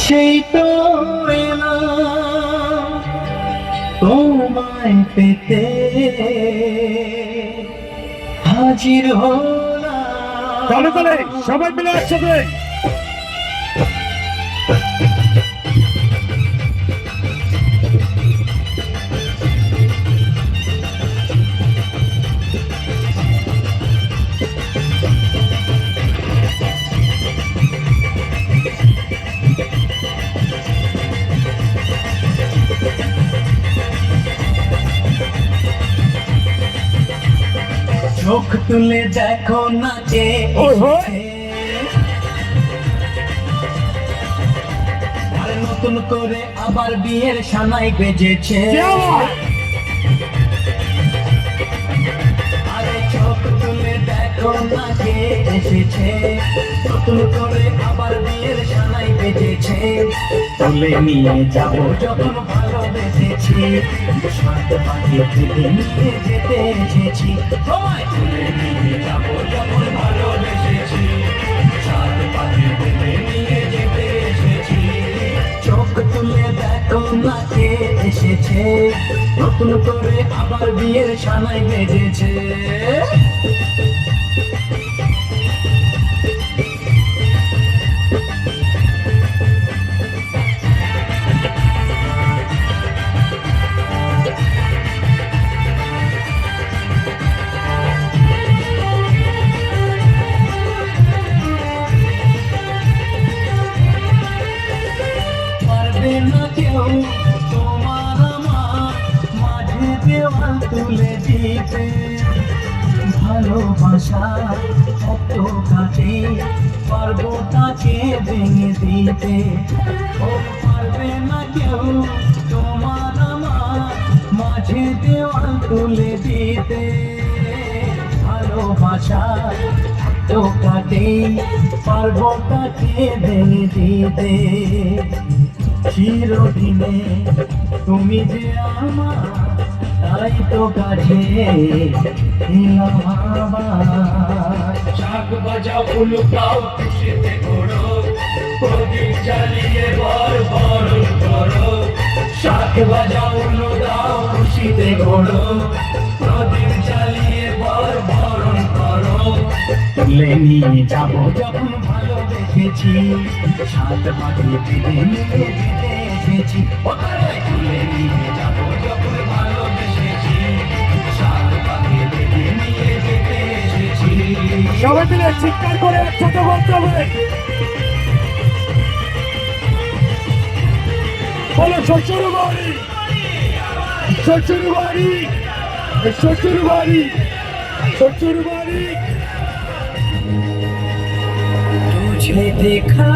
সেই তো এলাম তোমায় পেতে, হাজির হলাম। তাহলে তাহলে সবাই মিলে একসাথে চোখ তুলে দেখো না কে এসেছে, আর নতুন করে আবার বিয়ের সানাই বেজেছে। আরে চোখ তুলে দেখো না কে এসেছে, নতুন করে আবার বিয়ের সানাই বেজেছে। তুলে নিয়ে যাব যখন ভালোবেসেছি, সাত পাখি থেকে নিয়ে যেতে এসেছি। তোমায় তুলে নিয়ে যাব যখন ভালোবেসেছি, সাত পাখি থেকে নিয়ে যেতে এসেছি। চোখ তুলে দেখো না কে এসেছে, নতুন করে আবার বিয়ের সানাই বেজেছে। পারবে না কেউ তোমার আমার মাঝে দেওয়াল তুলে দিতে, ভালোবাসা কত কাটে পারবো তাকে ভেঙে দিতে। ও পারবে না কেউ তোমার আমার মাঝে দেওয়াল তুলে দিতে, ভালোবাসা তো কাটে পারবো তাকে ভেঙে দিতে। চিরদিনে তুমি যে আমার, তাই তো কাছে এলাম আবার। শাক বাজাও উলুকাও খুশিতে ঘোরো, প্রদীপ জ্বালিয়ে বরণ করো। শাক বাজাও উলুকাও খুশিতে ঘোরো, প্রদীপ জ্বালিয়ে বরণ করো। তুলে নিয়ে যাব যখন ভালোবেসেছি, সাত পাখি থেকে নিয়ে যেতে এসেছি। তুলে নিয়ে যাব যখন ভালোবেসেছি, সাত পাখি থেকে নিয়ে যেতে এসেছি। সবাই মিলে চিৎকার করে একসাথে বলতে হবে, বলো শ্বশুর বাড়ি, শ্বশুর বাড়ি, শ্বশুর বাড়ি, শ্বশুর বাড়ি। तुझे देखा